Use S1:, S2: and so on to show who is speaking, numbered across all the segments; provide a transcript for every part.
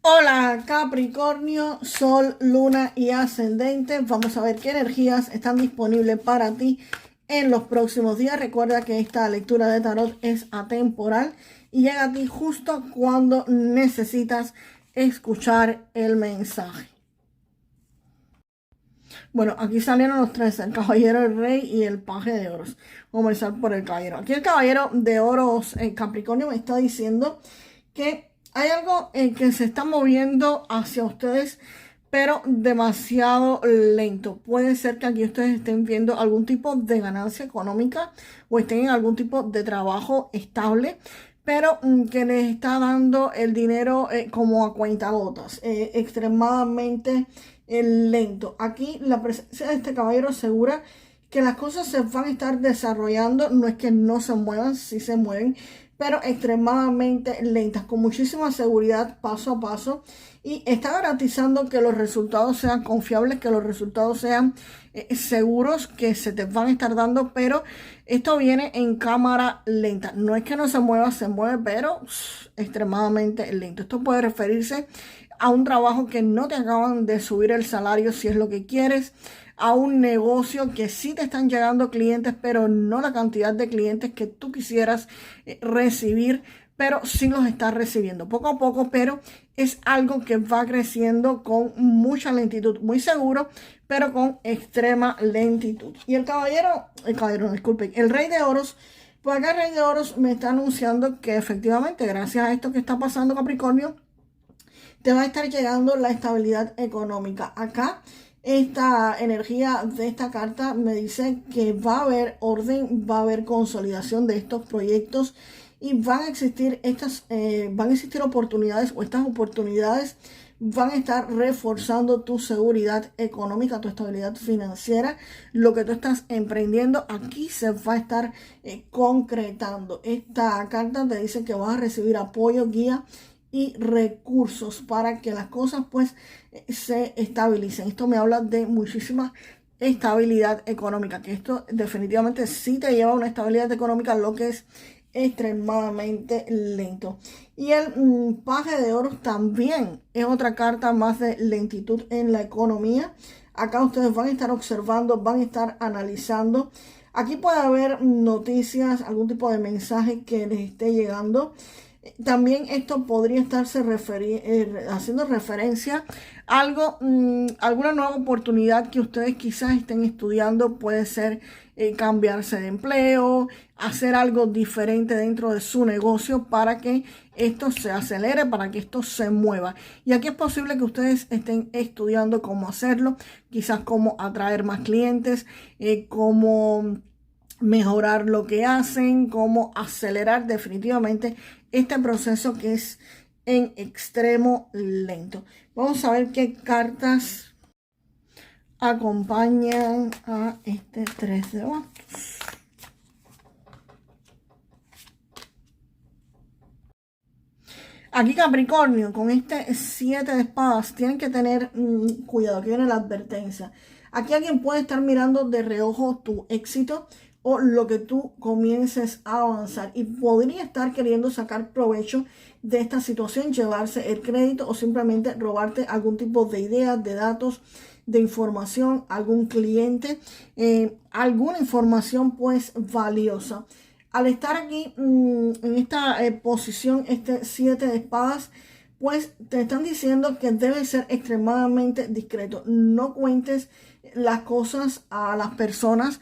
S1: Hola Capricornio, Sol, Luna y Ascendente. Vamos a ver qué energías están disponibles para ti en los próximos días. Recuerda que esta lectura de tarot es atemporal y llega a ti justo cuando necesitas escuchar el mensaje. Bueno, aquí salieron los tres, el caballero, el rey y el paje de oros. Vamos a empezar por el caballero. Aquí el caballero de oros, Capricornio, me está diciendo que hay algo que se está moviendo hacia ustedes, pero demasiado lento. Puede ser que aquí ustedes estén viendo algún tipo de ganancia económica o estén en algún tipo de trabajo estable, pero que les está dando el dinero como a cuentagotas, extremadamente lento. Aquí la presencia de este caballero asegura que las cosas se van a estar desarrollando. No es que no se muevan, sí se mueven, pero extremadamente lentas, con muchísima seguridad, paso a paso, y está garantizando que los resultados sean confiables, que los resultados sean seguros, que se te van a estar dando, pero esto viene en cámara lenta. No es que no se mueva, se mueve, pero extremadamente lento. Esto puede referirse a un trabajo que no te acaban de subir el salario si es lo que quieres, a un negocio que sí te están llegando clientes, pero no la cantidad de clientes que tú quisieras recibir, pero sí los estás recibiendo poco a poco, pero es algo que va creciendo con mucha lentitud, muy seguro, pero con extrema lentitud. Y el disculpen, el rey de oros, pues acá el rey de oros me está anunciando que efectivamente, gracias a esto que está pasando, Capricornio, te va a estar llegando la estabilidad económica. Acá esta energía de esta carta me dice que va a haber orden, va a haber consolidación de estos proyectos y van a existir oportunidades, o estas oportunidades van a estar reforzando tu seguridad económica, tu estabilidad financiera. Lo que tú estás emprendiendo aquí se va a estar concretando. Esta carta te dice que vas a recibir apoyo, guía y recursos para que las cosas pues se estabilicen. Esto me habla de muchísima estabilidad económica, que esto definitivamente sí te lleva a una estabilidad económica, lo que es extremadamente lento. Y el paje de oros también es otra carta más de lentitud en la economía. Acá ustedes van a estar observando, van a estar analizando. Aquí puede haber noticias, algún tipo de mensaje que les esté llegando. También esto podría estarse haciendo referencia a alguna nueva oportunidad que ustedes quizás estén estudiando. Puede ser cambiarse de empleo, hacer algo diferente dentro de su negocio para que esto se acelere, para que esto se mueva. Y aquí es posible que ustedes estén estudiando cómo hacerlo, quizás cómo atraer más clientes, cómo mejorar lo que hacen, cómo acelerar definitivamente este proceso que es en extremo lento. Vamos a ver qué cartas acompañan a este 3 de bastos. Aquí Capricornio, con este 7 de espadas, tienen que tener cuidado, que viene la advertencia. Aquí alguien puede estar mirando de reojo tu éxito o lo que tú comiences a avanzar y podría estar queriendo sacar provecho de esta situación, llevarse el crédito o simplemente robarte algún tipo de ideas, de datos, de información, algún cliente, alguna información pues valiosa. Al estar aquí en esta posición, este 7 de espadas, pues te están diciendo que debes ser extremadamente discreto. No cuentes las cosas a las personas,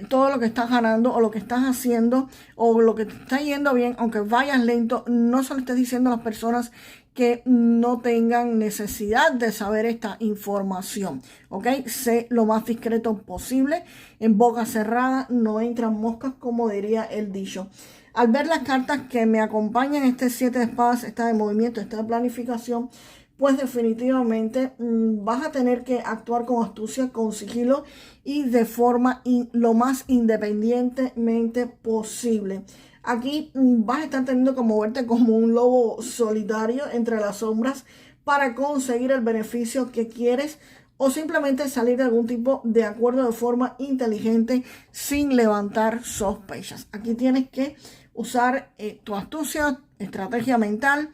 S1: todo lo que estás ganando o lo que estás haciendo o lo que te está yendo bien, aunque vayas lento, no se lo estés diciendo a las personas que no tengan necesidad de saber esta información, ¿ok? Sé lo más discreto posible, en boca cerrada, no entran moscas, como diría el dicho. Al ver las cartas que me acompañan, este 7 de espadas está de movimiento, está de planificación, pues definitivamente vas a tener que actuar con astucia, con sigilo y de forma lo más independientemente posible. Aquí vas a estar teniendo que moverte como un lobo solitario entre las sombras para conseguir el beneficio que quieres o simplemente salir de algún tipo de acuerdo de forma inteligente sin levantar sospechas. Aquí tienes que usar tu astucia, estrategia mental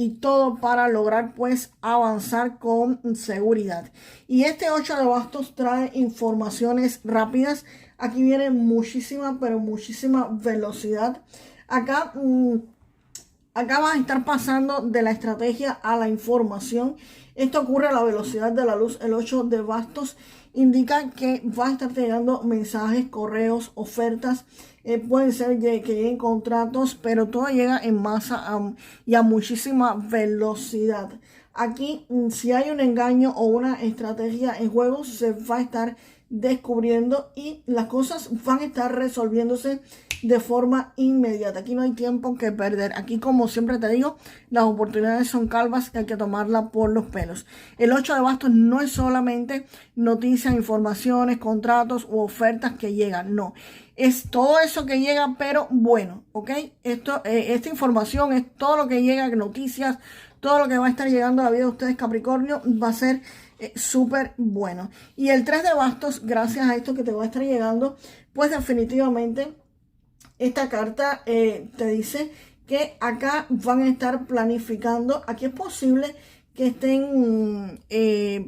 S1: y todo para lograr pues avanzar con seguridad. Y este 8 de bastos trae informaciones rápidas. Aquí viene muchísima, pero muchísima velocidad. Acá vas a estar pasando de la estrategia a la información. Esto ocurre a la velocidad de la luz. El 8 de bastos indica que va a estar llegando mensajes, correos, ofertas. Pueden ser que lleguen contratos, pero todo llega en masa y a muchísima velocidad. Aquí, si hay un engaño o una estrategia en juego, se va a estar descubriendo y las cosas van a estar resolviéndose de forma inmediata. Aquí no hay tiempo que perder. Aquí, como siempre te digo, las oportunidades son calvas que hay que tomarlas por los pelos. El 8 de bastos no es solamente noticias, informaciones, contratos u ofertas que llegan. No, es todo eso que llega, pero bueno, ¿ok? Esta información es todo lo que llega, noticias, todo lo que va a estar llegando a la vida de ustedes, Capricornio, va a ser súper bueno. Y el 3 de bastos, gracias a esto que te va a estar llegando, pues definitivamente esta carta te dice que acá van a estar planificando. Aquí es posible que estén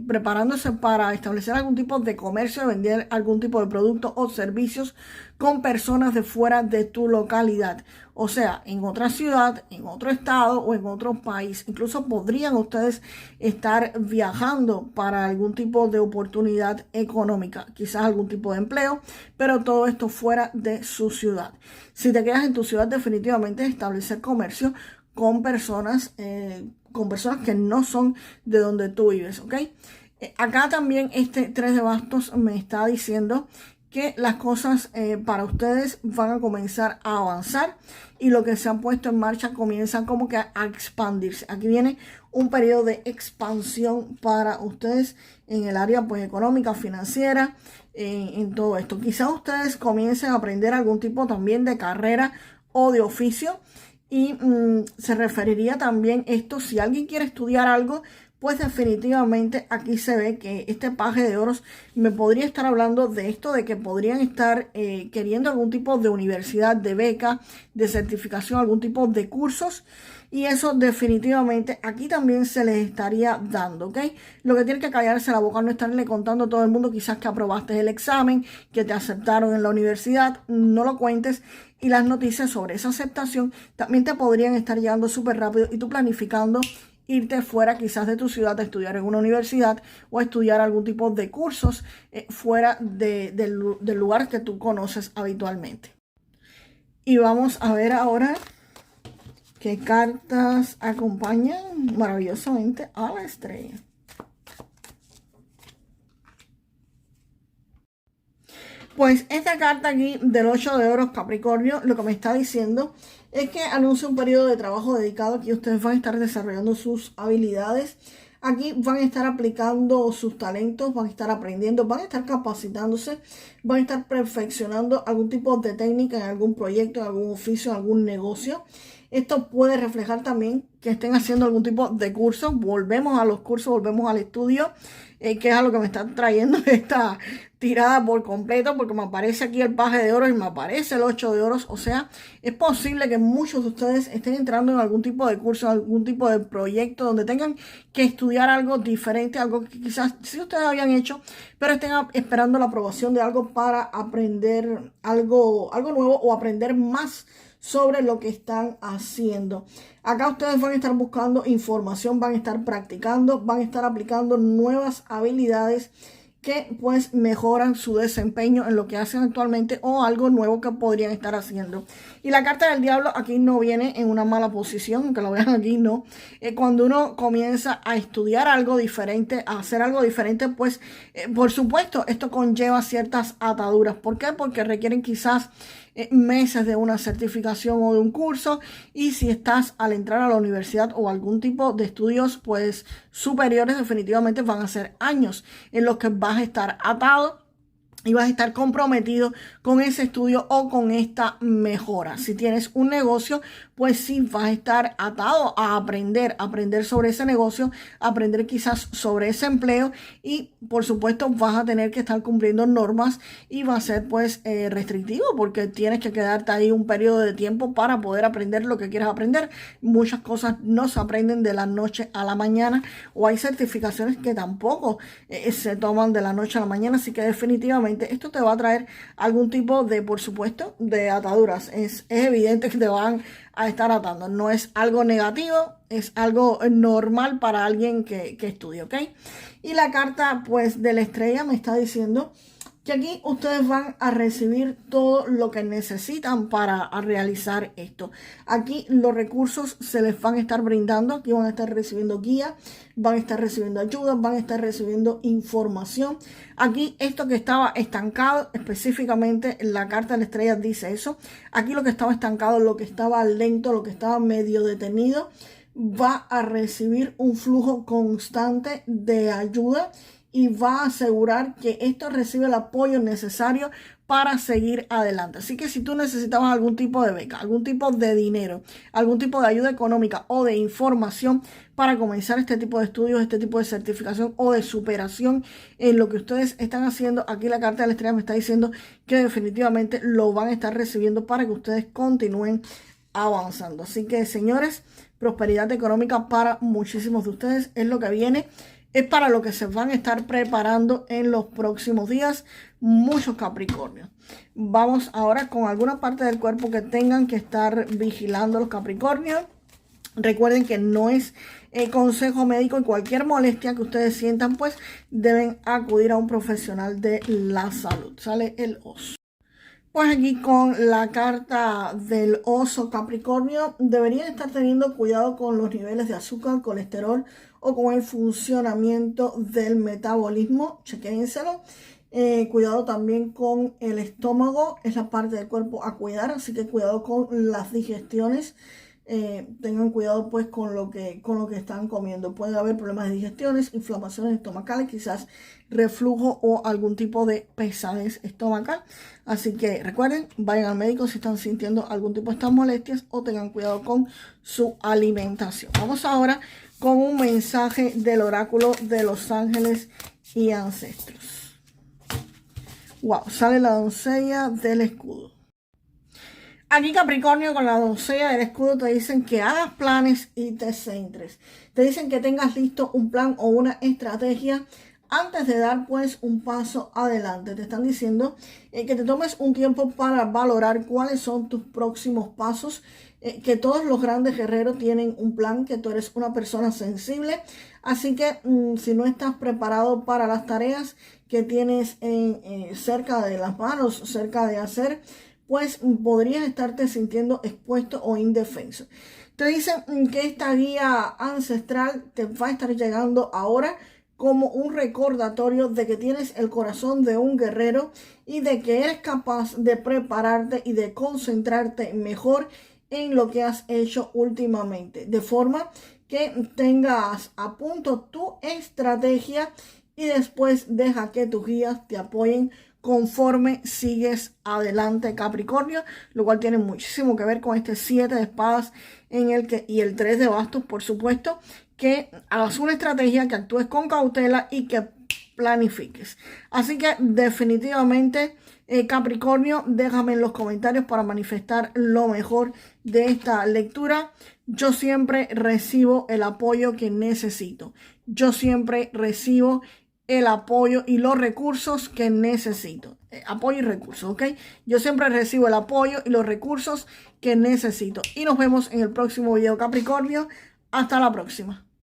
S1: preparándose para establecer algún tipo de comercio, vender algún tipo de producto o servicios con personas de fuera de tu localidad. O sea, en otra ciudad, en otro estado o en otro país. Incluso podrían ustedes estar viajando para algún tipo de oportunidad económica, quizás algún tipo de empleo, pero todo esto fuera de su ciudad. Si te quedas en tu ciudad, definitivamente establecer comercio con personas que no son de donde tú vives, ¿ok? Acá también este 3 de bastos me está diciendo que las cosas para ustedes van a comenzar a avanzar y lo que se han puesto en marcha comienza como que a expandirse. Aquí viene un periodo de expansión para ustedes en el área pues económica, financiera, en todo esto. Quizás ustedes comiencen a aprender algún tipo también de carrera o de oficio y se referiría también esto, si alguien quiere estudiar algo, pues definitivamente aquí se ve que este paje de oros me podría estar hablando de esto, de que podrían estar queriendo algún tipo de universidad, de beca, de certificación, algún tipo de cursos. Y eso definitivamente aquí también se les estaría dando, ¿ok? Lo que tiene que callarse la boca, no estarle contando a todo el mundo quizás que aprobaste el examen, que te aceptaron en la universidad, no lo cuentes. Y las noticias sobre esa aceptación también te podrían estar llegando súper rápido y tú planificando irte fuera quizás de tu ciudad a estudiar en una universidad o a estudiar algún tipo de cursos fuera del lugar que tú conoces habitualmente. Y vamos a ver ahora qué cartas acompañan maravillosamente a la estrella. Pues esta carta aquí del 8 de oros, Capricornio, lo que me está diciendo es que anuncia un periodo de trabajo dedicado. Aquí ustedes van a estar desarrollando sus habilidades. Aquí van a estar aplicando sus talentos, van a estar aprendiendo, van a estar capacitándose, van a estar perfeccionando algún tipo de técnica en algún proyecto, en algún oficio, en algún negocio. Esto puede reflejar también que estén haciendo algún tipo de curso. Volvemos a los cursos, volvemos al estudio, que es a lo que me está trayendo esta tirada por completo, porque me aparece aquí el paje de oros y me aparece el 8 de oros. O sea, es posible que muchos de ustedes estén entrando en algún tipo de curso, en algún tipo de proyecto donde tengan que estudiar algo diferente, algo que quizás sí ustedes habían hecho, pero estén esperando la aprobación de algo para aprender algo nuevo o aprender más sobre lo que están haciendo. Acá ustedes van a estar buscando información, van a estar practicando, van a estar aplicando nuevas habilidades que pues mejoran su desempeño en lo que hacen actualmente o algo nuevo que podrían estar haciendo. Y la carta del diablo aquí no viene en una mala posición, aunque lo vean aquí, no. Cuando uno comienza a estudiar algo diferente, a hacer algo diferente, pues por supuesto esto conlleva ciertas ataduras. ¿Por qué? Porque requieren quizás meses de una certificación o de un curso, y si estás al entrar a la universidad o algún tipo de estudios pues superiores, definitivamente van a ser años en los que vas a estar atado y vas a estar comprometido con ese estudio o con esta mejora. Si tienes un negocio, pues sí vas a estar atado a aprender sobre ese negocio, aprender quizás sobre ese empleo y por supuesto vas a tener que estar cumpliendo normas y va a ser pues restrictivo porque tienes que quedarte ahí un periodo de tiempo para poder aprender lo que quieres aprender. Muchas cosas no se aprenden de la noche a la mañana o hay certificaciones que tampoco se toman de la noche a la mañana, así que definitivamente esto te va a traer algún tipo de, por supuesto, de ataduras. Es evidente que te van a estar atando. No es algo negativo, es algo normal para alguien que estudie, ¿ok? Y la carta, pues, de la estrella me está diciendo que aquí ustedes van a recibir todo lo que necesitan para realizar esto. Aquí los recursos se les van a estar brindando, aquí van a estar recibiendo guía, van a estar recibiendo ayuda, van a estar recibiendo información. Aquí esto que estaba estancado, específicamente la carta de la estrella dice eso. Aquí lo que estaba estancado, lo que estaba lento, lo que estaba medio detenido, va a recibir un flujo constante de ayuda y va a asegurar que esto recibe el apoyo necesario para seguir adelante. Así que si tú necesitabas algún tipo de beca, algún tipo de dinero, algún tipo de ayuda económica o de información para comenzar este tipo de estudios, este tipo de certificación o de superación en lo que ustedes están haciendo, aquí la carta de la estrella me está diciendo que definitivamente lo van a estar recibiendo para que ustedes continúen avanzando. Así que, señores, prosperidad económica para muchísimos de ustedes es lo que viene. Es para lo que se van a estar preparando en los próximos días muchos Capricornios. Vamos ahora con alguna parte del cuerpo que tengan que estar vigilando los Capricornios. Recuerden que no es consejo médico y cualquier molestia que ustedes sientan, pues deben acudir a un profesional de la salud. Sale el oso. Pues aquí con la carta del oso Capricornio, deberían estar teniendo cuidado con los niveles de azúcar, colesterol o con el funcionamiento del metabolismo. Chequénselo. Cuidado también con el estómago, es la parte del cuerpo a cuidar, así que cuidado con las digestiones. Tengan cuidado pues con lo que están comiendo. Puede haber problemas de digestiones, inflamaciones estomacales, quizás reflujo o algún tipo de pesadez estomacal. Así que recuerden, vayan al médico si están sintiendo algún tipo de estas molestias o tengan cuidado con su alimentación. Vamos ahora con un mensaje del oráculo de los ángeles y ancestros. Wow, sale la doncella del escudo. Aquí Capricornio con la doncella del escudo te dicen que hagas planes y te centres. Te dicen que tengas listo un plan o una estrategia antes de dar pues un paso adelante. Te están diciendo que te tomes un tiempo para valorar cuáles son tus próximos pasos. Que todos los grandes guerreros tienen un plan, que tú eres una persona sensible. Así que si no estás preparado para las tareas que tienes cerca de las manos, cerca de hacer, pues podrías estarte sintiendo expuesto o indefenso. Te dicen que esta guía ancestral te va a estar llegando ahora como un recordatorio de que tienes el corazón de un guerrero y de que eres capaz de prepararte y de concentrarte mejor en lo que has hecho últimamente. De forma que tengas a punto tu estrategia y después deja que tus guías te apoyen conforme sigues adelante, Capricornio, lo cual tiene muchísimo que ver con este 7 de espadas y el 3 de bastos, por supuesto, que hagas una estrategia, que actúes con cautela y que planifiques. Así que definitivamente, Capricornio, déjame en los comentarios para manifestar lo mejor de esta lectura. Yo siempre recibo el apoyo que necesito. Yo siempre recibo el apoyo y los recursos que necesito. Apoyo y recursos, ¿ok? Yo siempre recibo el apoyo y los recursos que necesito. Y nos vemos en el próximo video, Capricornio. Hasta la próxima.